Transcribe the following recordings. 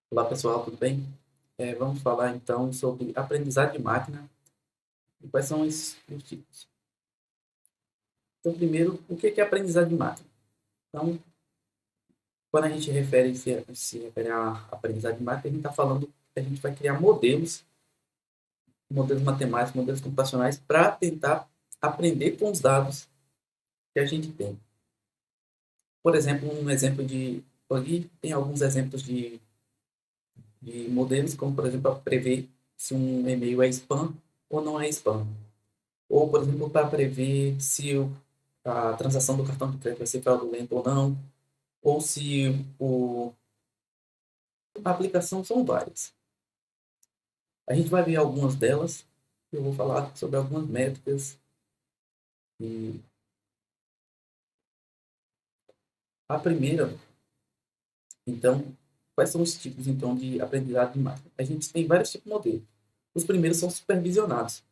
Olá pessoal, tudo bem? Vamos falar então sobre aprendizagem de máquina e quais são os tipos. Então, primeiro, o que é aprendizagem de máquina? Então, quando a gente se refere à aprendizagem de máquina, a gente está falando que a gente vai criar modelos matemáticos, modelos computacionais para tentar aprender com os dados que a gente tem. Por exemplo, aqui tem alguns exemplos de modelos, como por exemplo, para prever se um e-mail é spam ou não é spam. Ou, por exemplo, para prever se a transação do cartão de crédito vai ser fraudulenta ou não, ou se a aplicação são várias. A gente vai ver algumas delas, eu vou falar sobre algumas métricas. E a primeira, então, quais são os tipos então de aprendizado de máquina? A gente tem vários tipos de modelo. Os primeiros são supervisionados,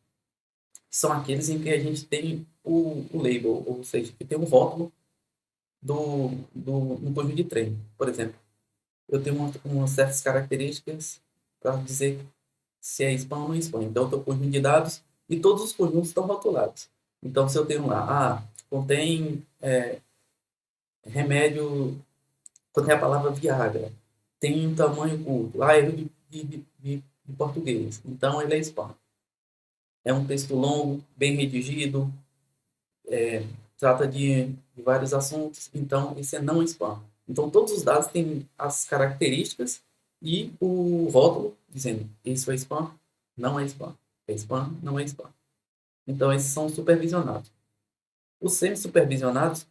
são aqueles em que a gente tem o label, ou seja, que tem um rótulo no conjunto de treino. Por exemplo, eu tenho umas certas características para dizer se é spam ou não é spam. Então, eu tenho um conjunto de dados e todos os conjuntos estão rotulados. Então, se eu tenho lá, contém remédio, contém a palavra Viagra, tem um tamanho curto, erro de português, então ele é spam. É um texto longo, bem redigido, trata de vários assuntos, então esse é não spam. Então, todos os dados têm as características e o rótulo dizendo isso é spam, não é spam. É spam, não é spam. Então, esses são supervisionados. Os semi-supervisionados,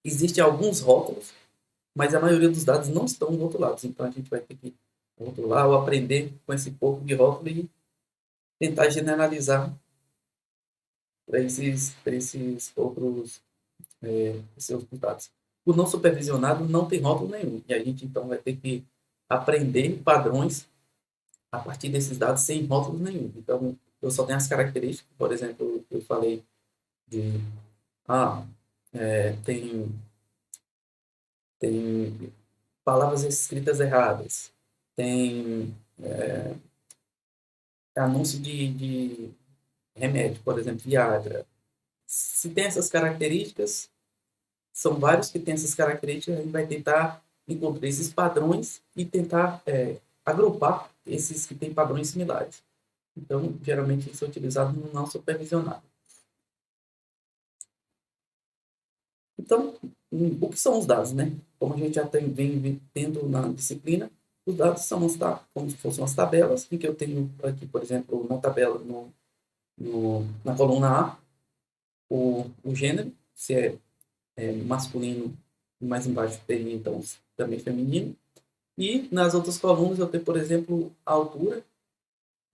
existem alguns rótulos, mas a maioria dos dados não estão rotulados. Então, a gente vai ter que rotular ou aprender com esse pouco de rótulo e tentar generalizar para esses outros seus dados. O não supervisionado não tem rótulo nenhum. E a gente, então, vai ter que aprender padrões a partir desses dados sem rótulo nenhum. Então, eu só tenho as características. Por exemplo, eu falei de... Ah, tem tem palavras escritas erradas, tem anúncio de remédio, por exemplo, Viagra. Se tem essas características, são vários que têm essas características, a gente vai tentar encontrar esses padrões e tentar agrupar esses que têm padrões similares. Então, geralmente, isso é utilizado no não supervisionado. Então, o que são os dados, né? Como a gente já vem tendo na disciplina, os dados são como se fossem umas tabelas, em que eu tenho aqui, por exemplo, na tabela, na coluna A, o gênero, se é masculino, e mais embaixo tem, então, também feminino. E nas outras colunas eu tenho, por exemplo, a altura.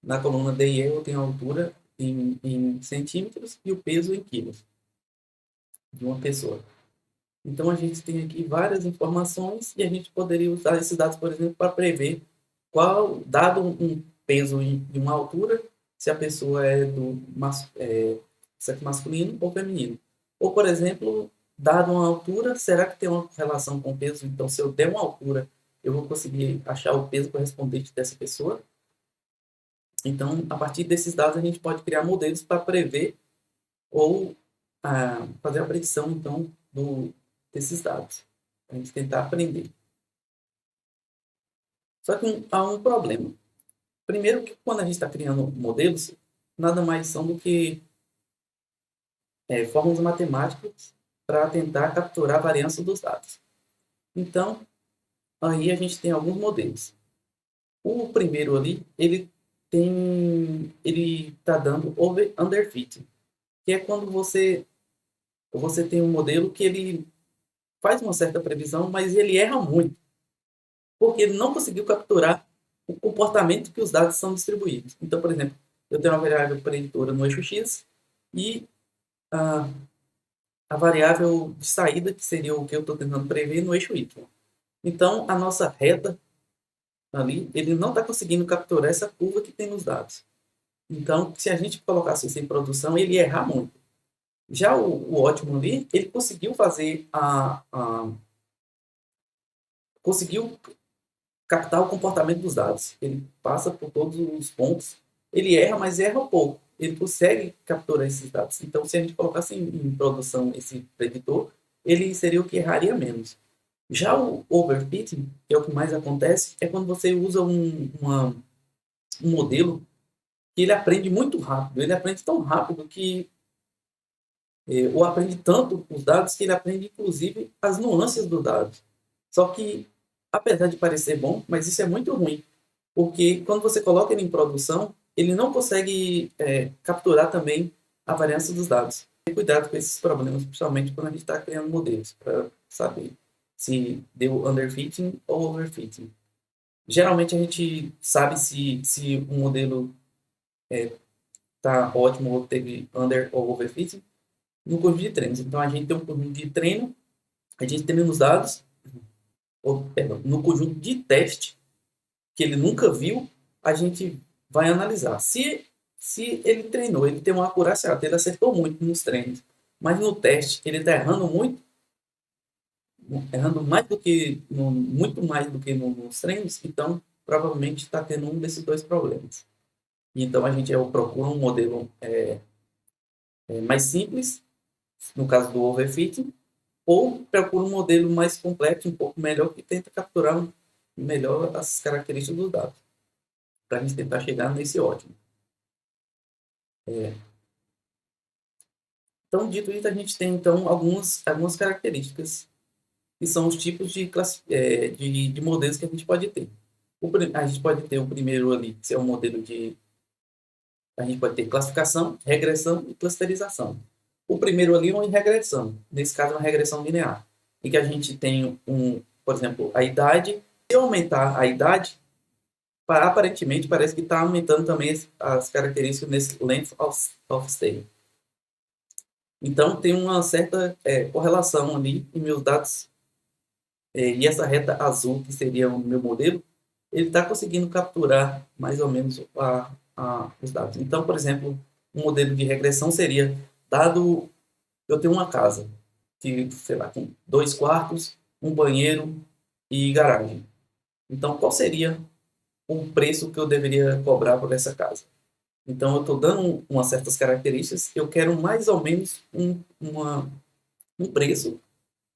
Na coluna D e E eu tenho a altura em centímetros e o peso em quilos de uma pessoa. Então, a gente tem aqui várias informações e a gente poderia usar esses dados, por exemplo, para prever dado um peso de uma altura, se a pessoa é sexo masculino ou feminino. Ou, por exemplo, dado uma altura, será que tem uma relação com o peso? Então, se eu der uma altura, eu vou conseguir achar o peso correspondente dessa pessoa? Então, a partir desses dados, a gente pode criar modelos para prever ou fazer a predição, então, desses dados. A gente tentar aprender. Só que há um problema. Primeiro que quando a gente está criando modelos, nada mais são do que fórmulas matemáticas para tentar capturar a variância dos dados. Então, aí a gente tem alguns modelos. O primeiro ali, ele está dando underfitting, que é quando você tem um modelo que ele faz uma certa previsão, mas ele erra muito, porque ele não conseguiu capturar o comportamento que os dados são distribuídos. Então, por exemplo, eu tenho uma variável preditora no eixo X e a, a variável de saída, que seria o que eu estou tentando prever, no eixo Y. Então, a nossa reta ali, ele não está conseguindo capturar essa curva que tem nos dados. Então, se a gente colocasse isso em produção, ele ia errar muito. Já o ótimo ali, ele conseguiu fazer conseguiu captar o comportamento dos dados. Ele passa por todos os pontos. Ele erra, mas erra um pouco. Ele consegue capturar esses dados. Então, se a gente colocasse em produção esse preditor, ele seria o que erraria menos. Já o overfitting, que é o que mais acontece, é quando você usa um modelo que ele aprende muito rápido. Ele aprende tão rápido que ou aprende tanto os dados que ele aprende, inclusive, as nuances do dado. Só que, apesar de parecer bom, mas isso é muito ruim, porque quando você coloca ele em produção, ele não consegue capturar também a variância dos dados. Tem cuidado com esses problemas, principalmente quando a gente está criando modelos, para saber se deu underfitting ou overfitting. Geralmente a gente sabe se um modelo está ótimo ou teve under ou overfitting no conjunto de treinos. Então a gente tem um conjunto de treino, a gente tem os dados, ou, perdão, no conjunto de teste que ele nunca viu, a gente vai analisar. Se ele treinou, ele tem uma acurácia alta, ele acertou muito nos treinos, mas no teste ele está errando muito, errando mais do que muito mais do que nos treinos, então provavelmente está tendo um desses dois problemas. Então a gente procura um modelo mais simples, no caso do overfitting, ou procura um modelo mais completo, um pouco melhor, que tenta capturar melhor as características dos dados, para a gente tentar chegar nesse ótimo. Então, dito isso, a gente tem então algumas características que são os tipos de modelos que a gente pode ter. A gente pode ter o primeiro ali, que é um modelo de... A gente pode ter classificação, regressão e clusterização. O primeiro ali é uma regressão, nesse caso é uma regressão linear, em que a gente tem, por exemplo, a idade. Se eu aumentar a idade, aparentemente parece que está aumentando também as características nesse length of stay. Então tem uma certa correlação ali em meus dados, e essa reta azul, que seria o meu modelo, ele está conseguindo capturar mais ou menos os dados. Então, por exemplo, um modelo de regressão seria, dado eu tenho uma casa, que, sei lá, com 2 quartos, um banheiro e garagem. Então, qual seria o preço que eu deveria cobrar por essa casa? Então, eu estou dando umas certas características, eu quero mais ou menos um preço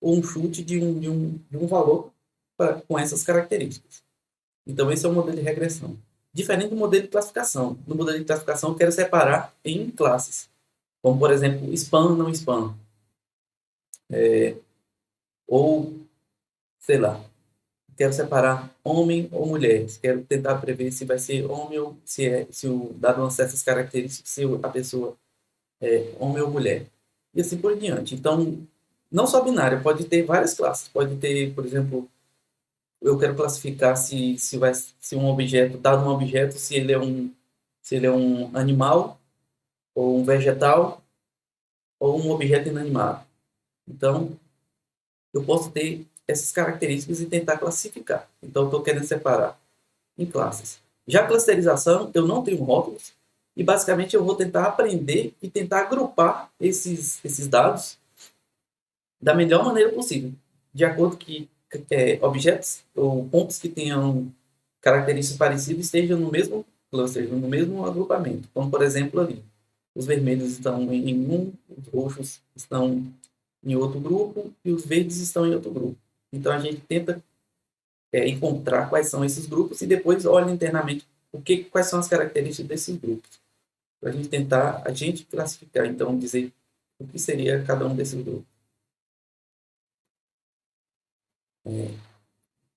ou um chute de um valor com essas características. Então, esse é o modelo de regressão. Diferente do modelo de classificação. No modelo de classificação, eu quero separar em classes, como, por exemplo, spam, não spam. Ou, sei lá, quero separar homem ou mulher. Quero tentar prever se vai ser homem ou se o dado uma certas características, se a pessoa é homem ou mulher. E assim por diante. Então, não só binário, pode ter várias classes. Pode ter, por exemplo, eu quero classificar se um objeto, dado um objeto, se ele é um animal, ou um vegetal, ou um objeto inanimado. Então, eu posso ter essas características e tentar classificar. Então, eu estou querendo separar em classes. Já a clusterização, eu não tenho rótulos, e basicamente eu vou tentar aprender e tentar agrupar esses dados da melhor maneira possível, de acordo que objetos ou pontos que tenham características parecidas estejam no mesmo cluster, no mesmo agrupamento. Como, por exemplo, ali, os vermelhos estão em um, os roxos estão em outro grupo e os verdes estão em outro grupo. Então, a gente tenta encontrar quais são esses grupos e depois olha internamente quais são as características desses grupos. Para a gente tentar, classificar, então, dizer o que seria cada um desses grupos.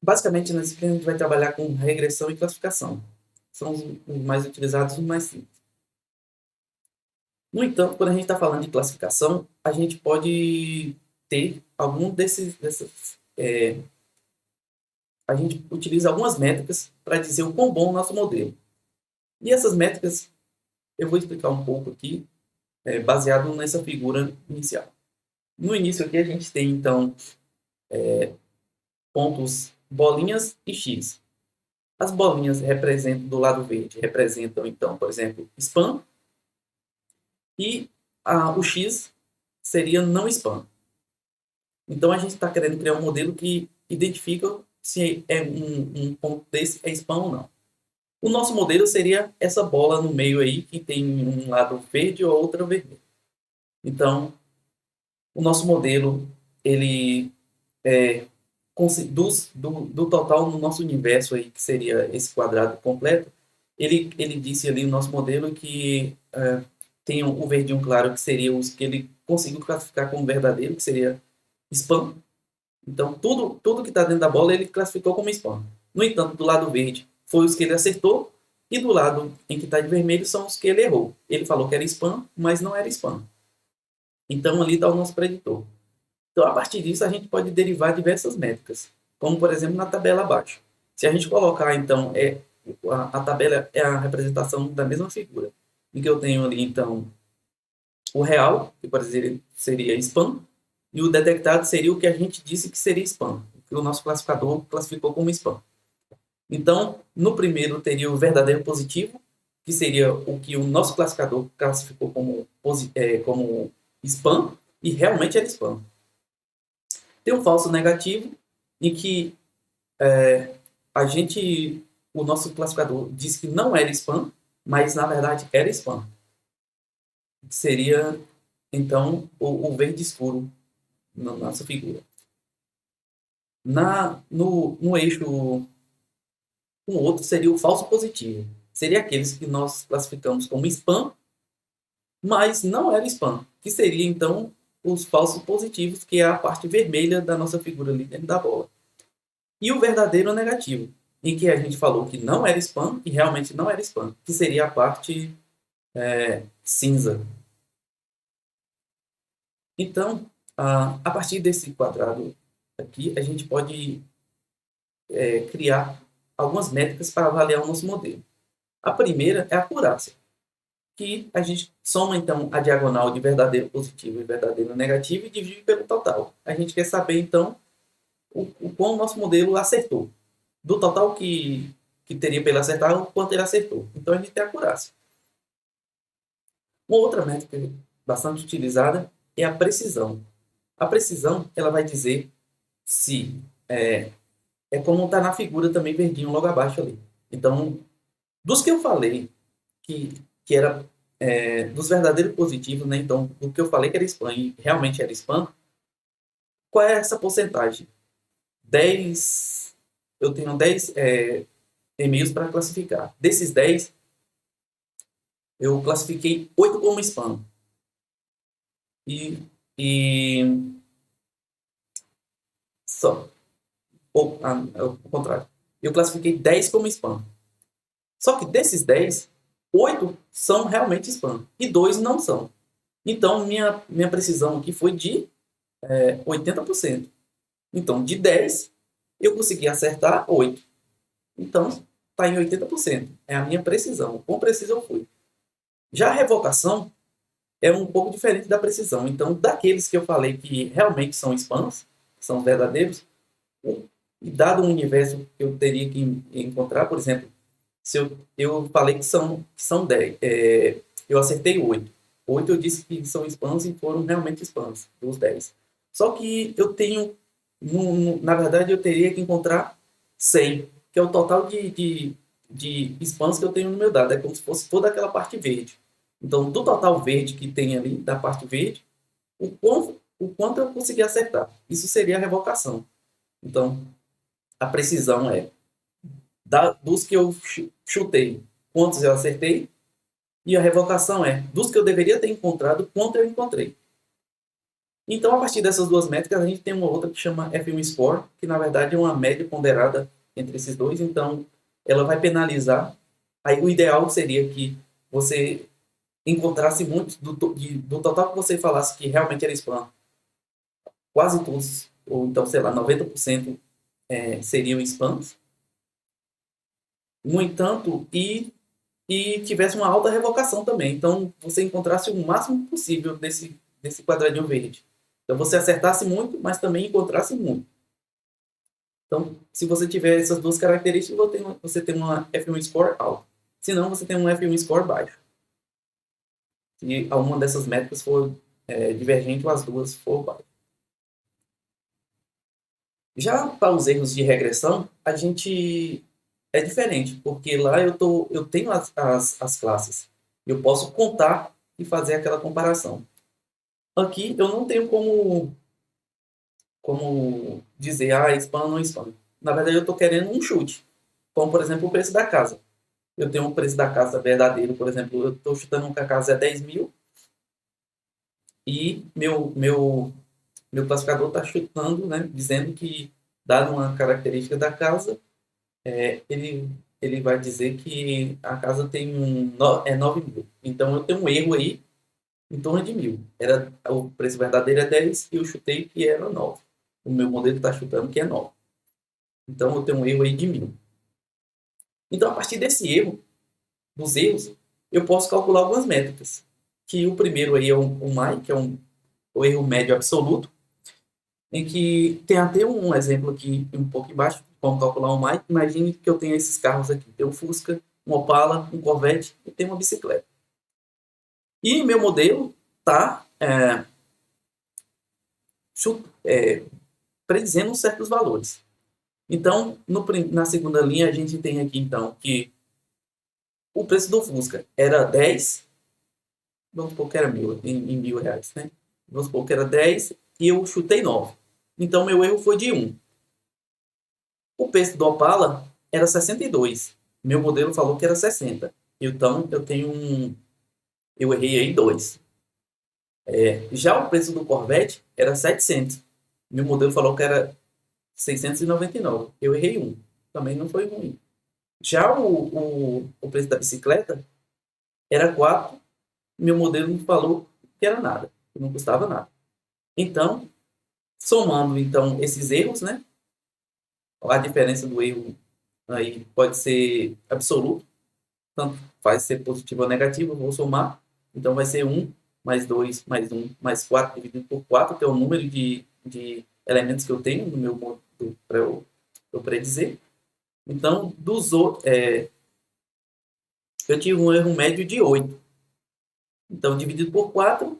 Basicamente, na disciplina, a gente vai trabalhar com regressão e classificação. São os mais utilizados e os mais simples. No entanto, quando a gente está falando de classificação, a gente pode ter algum a gente utiliza algumas métricas para dizer o quão bom é o nosso modelo. E essas métricas, eu vou explicar um pouco aqui, baseado nessa figura inicial. No início aqui, a gente tem, então, pontos bolinhas e X. As bolinhas representam, do lado verde, representam, então, por exemplo, spam, e o X seria não spam. Então, a gente está querendo criar um modelo que identifica se é um ponto desse é spam ou não. O nosso modelo seria essa bola no meio aí, que tem um lado verde ou outra vermelho. Então, o nosso modelo, ele é, do total no nosso universo aí, que seria esse quadrado completo, ele disse ali no nosso modelo que tem o verdinho claro, que seria os que ele conseguiu classificar como verdadeiro, que seria spam. Então, tudo que está dentro da bola ele classificou como spam. No entanto, do lado verde foi os que ele acertou, e do lado em que está de vermelho são os que ele errou. Ele falou que era spam, mas não era spam. Então, ali está o nosso preditor. Então, a partir disso, a gente pode derivar diversas métricas, como, por exemplo, na tabela abaixo. Se a gente colocar, então, a tabela é a representação da mesma figura, em que eu tenho ali, então, o real, que, por exemplo, seria spam, e o detectado seria o que a gente disse que seria spam, o que o nosso classificador classificou como spam. Então, no primeiro teria o verdadeiro positivo, que seria o que o nosso classificador classificou como spam, e realmente era spam. Tem um falso negativo, em que a gente, o nosso classificador disse que não era spam, mas na verdade era spam. Que seria, então, o verde escuro na nossa figura. No eixo, um outro seria o falso positivo. Seria aqueles que nós classificamos como spam, mas não era spam. Que seria, então, os falsos positivos, que é a parte vermelha da nossa figura ali dentro da bola. E o verdadeiro negativo, em que a gente falou que não era spam e realmente não era spam, que seria a parte cinza. Então, a partir desse quadrado aqui, a gente pode criar algumas métricas para avaliar o nosso modelo. A primeira é a acurácia, que a gente soma, então, a diagonal de verdadeiro positivo e verdadeiro negativo e divide pelo total. A gente quer saber, então, o quão o nosso modelo acertou. Do total que teria para ele acertar, o quanto ele acertou. Então, a gente tem a acurácia. Uma outra métrica bastante utilizada é a precisão. A precisão, ela vai dizer se é como está na figura também verdinho logo abaixo ali. Então, dos que eu falei que era dos verdadeiros positivos, né? Então, do que eu falei que era spam e realmente era spam, qual é essa porcentagem? 10, eu tenho 10 e-mails para classificar. Desses 10, eu classifiquei 8 como spam. E, e só. É o contrário. Eu classifiquei 10 como spam. Só que desses 10, 8 são realmente spam e 2 não são. Então, minha precisão aqui foi de 80%. Então, de 10, eu consegui acertar 8. Então, está em 80%. É a minha precisão. O quão preciso eu fui. Já a revocação é um pouco diferente da precisão. Então, daqueles que eu falei que realmente são spams, são verdadeiros, e dado um universo que eu teria que encontrar, por exemplo, se eu falei que são 10, eu acertei 8. 8 eu disse que são spams e foram realmente spams, dos 10. Só que eu tenho, na verdade, eu teria que encontrar 100, que é o total de spams que eu tenho no meu dado. É como se fosse toda aquela parte verde. Então, do total verde que tem ali, da parte verde, o quanto eu consegui acertar. Isso seria a revocação. Então, a precisão é dos que eu chutei, quantos eu acertei, e a revocação é dos que eu deveria ter encontrado, quanto eu encontrei. Então, a partir dessas duas métricas, a gente tem uma outra que chama F1 Score, que na verdade é uma média ponderada entre esses dois. Então, ela vai penalizar. Aí, o ideal seria que você encontrasse muito do total que você falasse que realmente era spam. Quase todos, ou então, sei lá, 90% seriam spams. No entanto, e tivesse uma alta revocação também. Então, você encontrasse o máximo possível desse quadradinho verde. Então, você acertasse muito, mas também encontrasse muito. Então, se você tiver essas duas características, você tem uma F1 score alta. Se não, você tem um F1 score baixo. Se alguma dessas métricas for divergente ou as duas for baixas. Já para os erros de regressão, a gente é diferente, porque lá eu tenho as classes. Eu posso contar e fazer aquela comparação. Aqui eu não tenho como dizer, spam ou não spam. Na verdade, eu estou querendo um chute, como por exemplo o preço da casa. Eu tenho o preço da casa verdadeiro, por exemplo, eu estou chutando que a casa é 10 mil e meu classificador está chutando, né, dizendo que, dado uma característica da casa, ele, ele vai dizer que a casa tem 9 mil. Então eu tenho um erro aí em torno de 1.000. O preço verdadeiro é 10 e eu chutei que era 9. O meu modelo está chutando que é 9. Então eu tenho um erro aí de 1.000. Então, a partir desse erro, dos erros, eu posso calcular algumas métricas. Que o primeiro aí é o MAI, que é o erro médio absoluto, em que tem até um exemplo aqui um pouco embaixo, de como calcular o MAI. Imagine que eu tenho esses carros aqui. Tem um Fusca, um Opala, um Corvette e tem uma bicicleta. E meu modelo está predizendo certos valores. Então, na segunda linha, a gente tem aqui, então, que o preço do Fusca era 10, vamos supor que era mil, em R$ 1.000, né? Vamos supor que era 10 e eu chutei 9. Então, meu erro foi de 1. O preço do Opala era 62. Meu modelo falou que era 60. Então, eu errei aí 2. Já o preço do Corvette era 700. Meu modelo falou que era 699. Eu errei 1. Também não foi ruim. Já o preço da bicicleta era 4. Meu modelo me falou que era nada, que não custava nada. Então, somando então esses erros, né? A diferença do erro aí pode ser absoluto, tanto faz ser positivo ou negativo, eu vou somar. Então vai ser 1 mais 2 mais 1 mais 4 dividido por 4, que é o número de elementos que eu tenho no meu modo para eu predizer. Então, eu tive um erro médio de 8. Então, dividido por 4,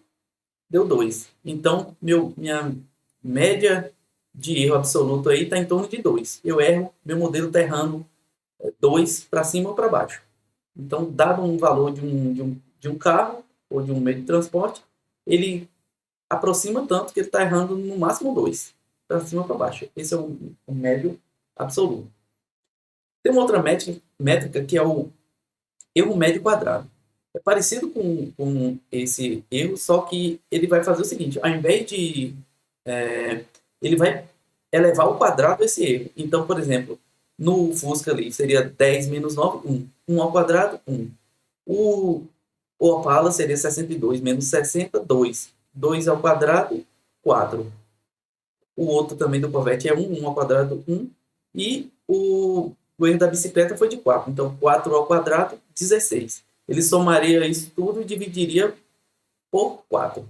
deu 2. Então, minha média de erro absoluto aí está em torno de 2. Eu erro, meu modelo está errando 2 para cima ou para baixo. Então, dado um valor de um carro ou de um meio de transporte, ele aproxima tanto que ele está errando no máximo 2, para cima ou para baixo. Esse é o médio absoluto. Tem uma outra métrica que é o erro médio quadrado. É parecido com esse erro, só que ele vai fazer o seguinte: ao invés de. Ele vai elevar ao quadrado esse erro. Então, por exemplo, no Fusca ali seria 10 menos 9, 1. 1 ao quadrado, 1. O, o Opala seria 62 menos 60, 2. 2 ao quadrado, 4. O outro também do Corvette é 1, 1 ao quadrado, 1. E o erro da bicicleta foi de 4. Então, 4 ao quadrado, 16. Ele somaria isso tudo e dividiria por 4.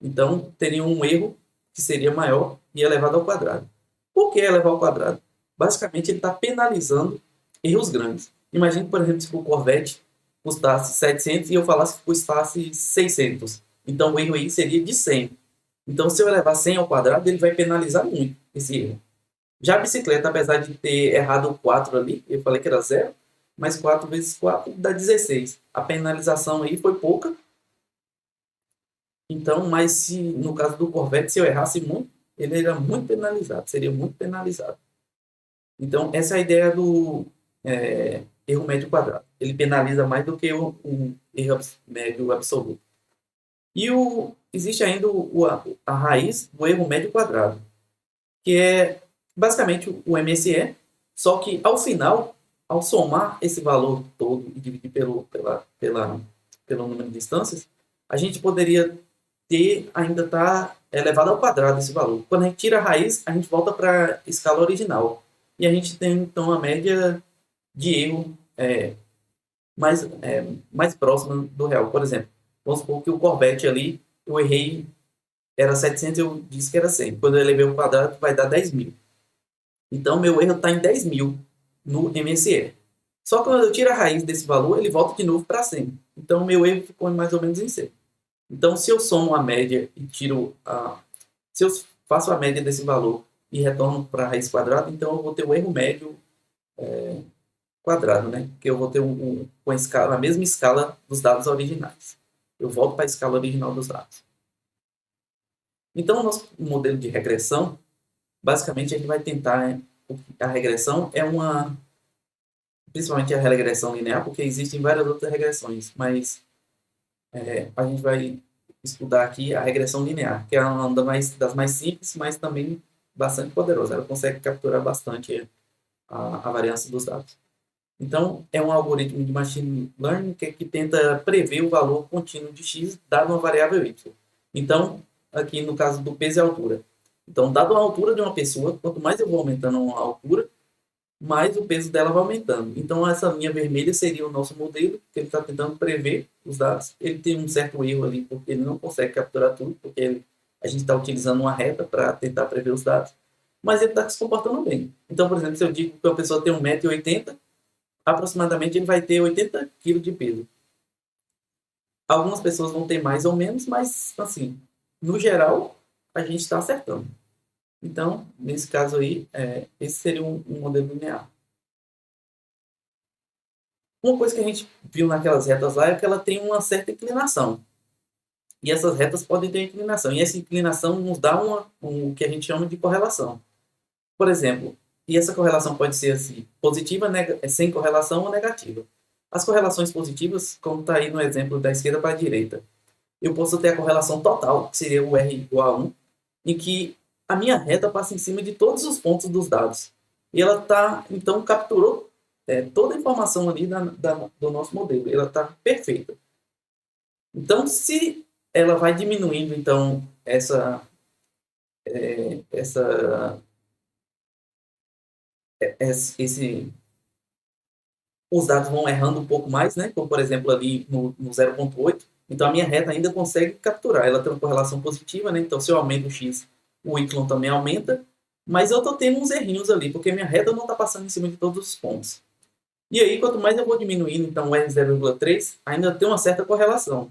Então, teria um erro que seria maior e elevado ao quadrado. Por que elevar ao quadrado? Basicamente, ele está penalizando erros grandes. Imagine, por exemplo, se o Corvette custasse 700 e eu falasse que custasse 600. Então, o erro aí seria de 100. Então, se eu elevar 100 ao quadrado, ele vai penalizar muito esse erro. Já a bicicleta, apesar de ter errado o 4 ali, eu falei que era 0, mas 4 vezes 4 dá 16. A penalização aí foi pouca. Então, mas se no caso do Corvette, se eu errasse muito, ele era muito penalizado, seria muito penalizado. Então, essa é a ideia do erro médio quadrado. Ele penaliza mais do que o erro médio absoluto. E existe ainda a raiz do erro médio quadrado, que é basicamente o MSE, só que ao final, ao somar esse valor todo e dividir pelo número de instâncias, a gente poderia ainda está elevado ao quadrado esse valor. Quando a gente tira a raiz, a gente volta para a escala original. E a gente tem, então, a média de erro mais próxima do real. Por exemplo, vamos supor que o Corvette ali, eu errei, era 700, eu disse que era 100. Quando eu elevei ao quadrado, vai dar 10 mil. Então, meu erro está em 10 mil no MSE. Só que quando eu tiro a raiz desse valor, ele volta de novo para 100. Então, meu erro ficou mais ou menos em 100. Então, se eu somo a média e se eu faço a média desse valor e retorno para a raiz quadrada, então eu vou ter o erro médio quadrado, né? Que eu vou ter a mesma escala dos dados originais. Eu volto para a escala original dos dados. Então, o nosso modelo de regressão, basicamente, a gente vai tentar... A regressão é principalmente a regressão linear, porque existem várias outras regressões, mas a gente vai estudar aqui a regressão linear, que é uma das mais simples, mas também bastante poderosa. Ela consegue capturar bastante a variância dos dados. Então, é um algoritmo de machine learning que tenta prever o valor contínuo de x dado uma variável y. Então, aqui no caso do peso e altura. Então, dado a altura de uma pessoa, quanto mais eu vou aumentando a altura, mais o peso dela vai aumentando. Então, essa linha vermelha seria o nosso modelo, que ele está tentando prever os dados. Ele tem um certo erro ali, porque ele não consegue capturar tudo, porque a gente está utilizando uma reta para tentar prever os dados. Mas ele está se comportando bem. Então, por exemplo, se eu digo que uma pessoa tem 1,80 m, aproximadamente ele vai ter 80 kg de peso. Algumas pessoas vão ter mais ou menos, mas, assim, no geral, a gente está acertando. Então, nesse caso aí, esse seria um modelo linear. Uma coisa que a gente viu naquelas retas lá é que ela tem uma certa inclinação. E essas retas podem ter inclinação. E essa inclinação nos dá o que a gente chama de correlação. Por exemplo, e essa correlação pode ser assim, positiva, sem correlação ou negativa. As correlações positivas, como está aí no exemplo da esquerda para a direita, eu posso ter a correlação total, que seria o R igual a 1, em que a minha reta passa em cima de todos os pontos dos dados. E ela então, capturou toda a informação ali do nosso modelo. Ela está perfeita. Então, se ela vai diminuindo, então, os dados vão errando um pouco mais, né? Como, por exemplo, ali no 0,8. Então, a minha reta ainda consegue capturar. Ela tem uma correlação positiva, né? Então, se eu aumento o x, o y também aumenta. Mas eu estou tendo uns errinhos ali, porque minha reta não está passando em cima de todos os pontos. E aí, quanto mais eu vou diminuindo, então, o R0,3 ainda tem uma certa correlação.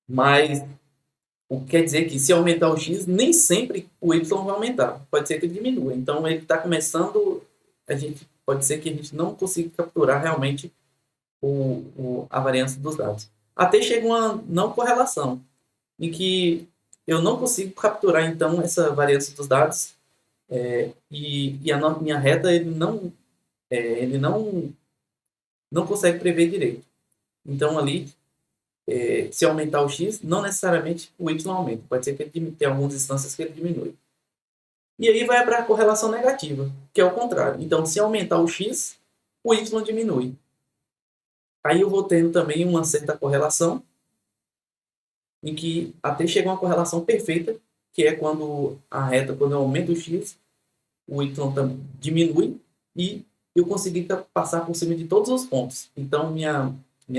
Mas o que quer dizer que se aumentar o x, nem sempre o y vai aumentar. Pode ser que ele diminua. Então, ele está começando... Pode ser que a gente não consiga capturar realmente a variância dos dados. Até chega uma não correlação, em que eu não consigo capturar, então, essa variância dos dados e a minha reta ele não consegue prever direito. Então, ali, se aumentar o x, não necessariamente o y aumenta. Pode ser que ele tenha algumas instâncias que ele diminui. E aí vai para a correlação negativa, que é o contrário. Então, se aumentar o x, o y diminui. Aí eu vou tendo também uma certa correlação, em que até chega uma correlação perfeita, que é quando quando eu aumento o x, o y diminui e eu consegui passar por cima de todos os pontos. Então, minha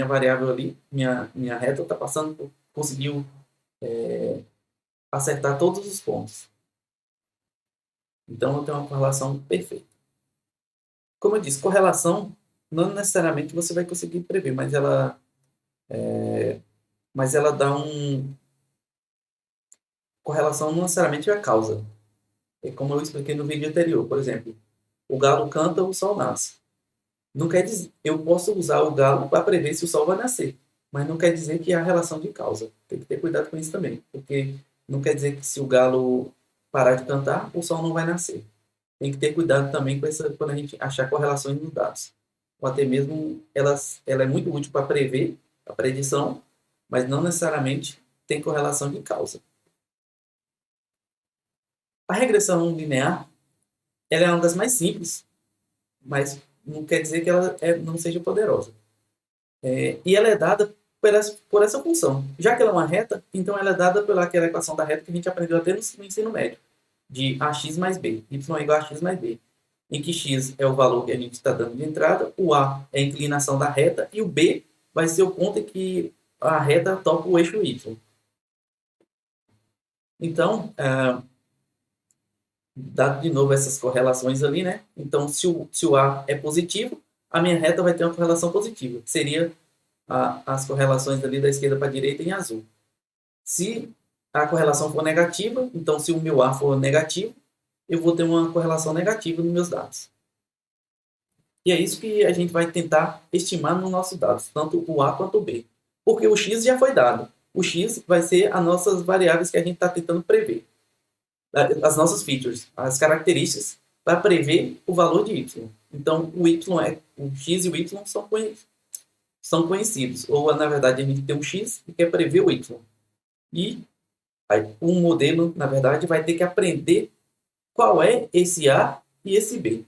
variável ali, minha reta está conseguiu acertar todos os pontos. Então, eu tenho uma correlação perfeita. Como eu disse, correlação não necessariamente você vai conseguir prever, mas ela dá correlação não necessariamente é a causa. É como eu expliquei no vídeo anterior, por exemplo, o galo canta, o sol nasce. Não quer dizer, eu posso usar o galo para prever se o sol vai nascer, mas não quer dizer que há relação de causa. Tem que ter cuidado com isso também, porque não quer dizer que se o galo parar de cantar, o sol não vai nascer. Tem que ter cuidado também com quando a gente achar correlações nos dados. Ou até mesmo ela é muito útil para prever a predição, mas não necessariamente tem correlação de causa. A regressão linear ela é uma das mais simples, mas não quer dizer que ela não seja poderosa. E ela é dada por essa função. Já que ela é uma reta, então ela é dada pela aquela equação da reta que a gente aprendeu até no ensino médio, de ax mais b, y é igual a x mais b, em que x é o valor que a gente está dando de entrada, o a é a inclinação da reta e o b vai ser o ponto em que a reta toca o eixo y. Então, dado de novo essas correlações ali, né? Então, se o A é positivo, a minha reta vai ter uma correlação positiva, que seria as correlações ali da esquerda para a direita em azul. Se a correlação for negativa, então se o meu A for negativo, eu vou ter uma correlação negativa nos meus dados. E é isso que a gente vai tentar estimar nos nossos dados, tanto o A quanto o B. Porque o X já foi dado. O X vai ser as nossas variáveis que a gente está tentando prever. As nossas features, as características, para prever o valor de Y. Então, o X e o Y são conhecidos. Ou, na verdade, a gente tem um X e quer prever o Y. E aí, um modelo, na verdade, vai ter que aprender qual é esse A e esse B.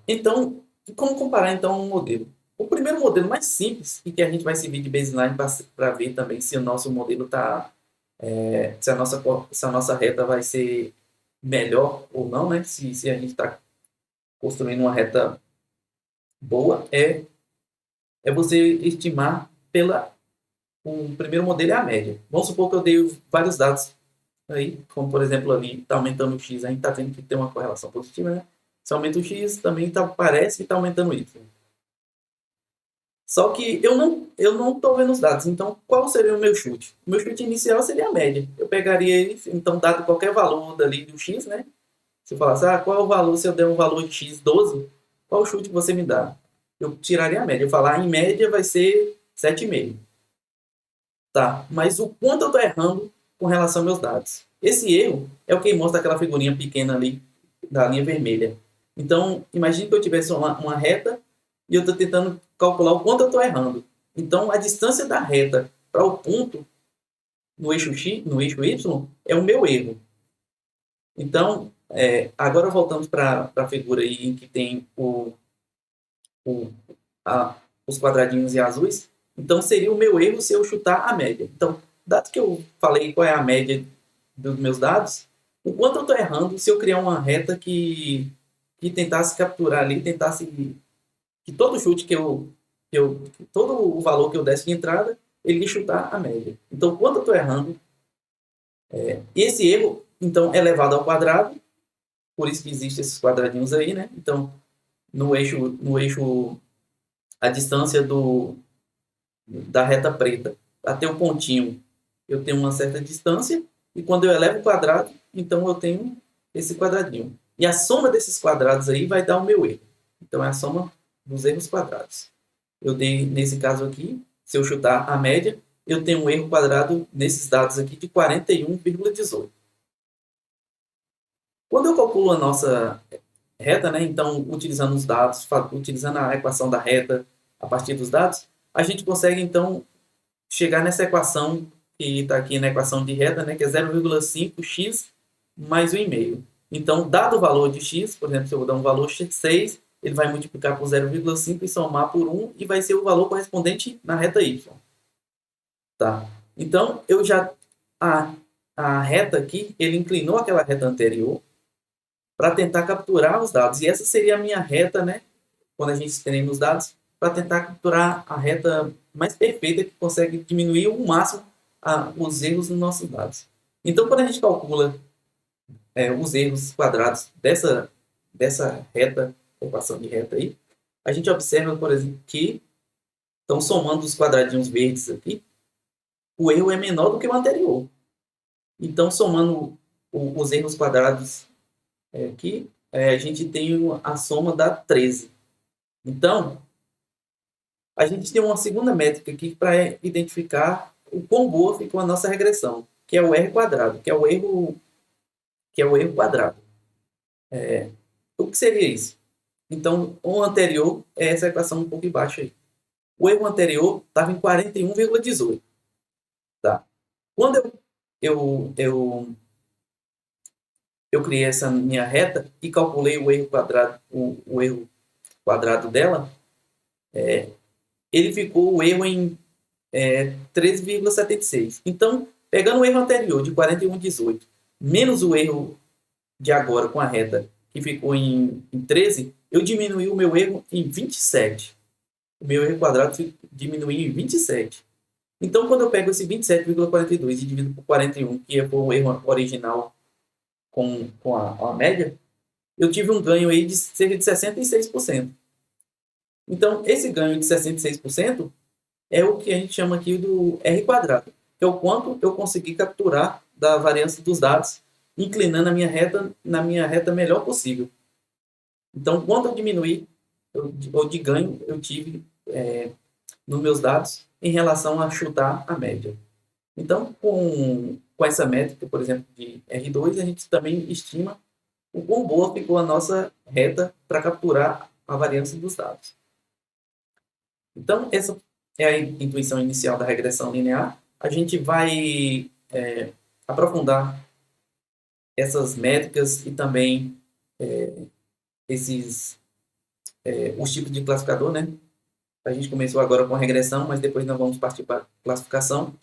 Então, como comparar então um modelo? O primeiro modelo mais simples, e que a gente vai servir de baseline para ver também se o nosso modelo está, se a nossa reta vai ser melhor ou não, né? Se a gente está construindo uma reta boa, é você estimar o primeiro modelo é a média. Vamos supor que eu dei vários dados aí, como por exemplo ali, está aumentando o X, a gente está vendo que tem uma correlação positiva, né? Se aumenta o X, também parece que está aumentando o Y. Só que eu não estou vendo os dados. Então, qual seria o meu chute? O meu chute inicial seria a média. Eu pegaria ele, então, dado qualquer valor dali do X, né? Se eu falasse, qual é o valor, se eu der um valor de X 12, qual o chute que você me dá? Eu tiraria a média. Eu falar, em média vai ser 7,5. Tá, mas o quanto eu estou errando com relação aos meus dados? Esse erro é o que mostra aquela figurinha pequena ali, da linha vermelha. Então, imagine que eu tivesse uma reta e eu estou tentando calcular o quanto eu estou errando. Então, a distância da reta para o ponto no eixo X, no eixo Y, é o meu erro. Então, agora voltamos para a figura aí em que tem os quadradinhos e azuis. Então, seria o meu erro se eu chutar a média. Então, dado que eu falei qual é a média dos meus dados, o quanto eu estou errando se eu criar uma reta que tentasse capturar ali, que todo chute todo o valor que eu desse de entrada, ele ia chutar a média. Então, quanto eu estou errando, esse erro, então, é levado ao quadrado, por isso que existem esses quadradinhos aí, né? Então, no eixo a distância da reta preta até o pontinho, eu tenho uma certa distância, e quando eu elevo o quadrado, então eu tenho esse quadradinho. E a soma desses quadrados aí vai dar o meu erro. Então, é a soma dos erros quadrados. Eu dei, nesse caso aqui, se eu chutar a média, eu tenho um erro quadrado nesses dados aqui de 41,18. Quando eu calculo a nossa reta, né, então, utilizando os dados, utilizando a equação da reta a partir dos dados, a gente consegue, então, chegar nessa equação que está aqui na equação de reta, né, que é 0,5x mais 1,5. Então, dado o valor de x, por exemplo, se eu vou dar um valor 6, ele vai multiplicar por 0,5 e somar por 1 e vai ser o valor correspondente na reta y. Tá? Então, a reta aqui, ele inclinou aquela reta anterior para tentar capturar os dados. E essa seria a minha reta, né? Quando a gente treina os dados, para tentar capturar a reta mais perfeita que consegue diminuir o máximo os erros nos nossos dados. Então, quando a gente calcula os erros quadrados dessa reta, equação de reta aí, a gente observa, por exemplo, que estão somando os quadradinhos verdes aqui, o erro é menor do que o anterior. Então, somando os erros quadrados aqui, a gente tem a soma da 13. Então, a gente tem uma segunda métrica aqui para identificar o quão boa ficou a nossa regressão, que é o R quadrado, que é o erro quadrado. O que seria isso? Então, o anterior é essa equação um pouco embaixo aí. O erro anterior estava em 41,18. Tá? Quando eu criei essa minha reta e calculei o erro quadrado dela, ele ficou o erro em 13,76. Então, pegando o erro anterior de 41,18 menos o erro de agora com a reta que ficou em 13, eu diminuí o meu erro em 27. O meu erro quadrado diminuiu em 27. Então, quando eu pego esse 27,42 e divido por 41, que foi o erro original com a média, eu tive um ganho aí de cerca de 66%. Então, esse ganho de 66% é o que a gente chama aqui do R quadrado, que é o quanto eu consegui capturar da variância dos dados, inclinando a minha reta na minha reta melhor possível. Então, quanto eu diminuí, ou de ganho, eu tive nos meus dados em relação a chutar a média. Então, com essa métrica, por exemplo, de R2, a gente também estima o quão boa ficou a nossa reta para capturar a variância dos dados. Então, essa é a intuição inicial da regressão linear. A gente vai aprofundar essas métricas e também os tipos de classificador, né? A gente começou agora com a regressão, mas depois nós vamos partir para a classificação.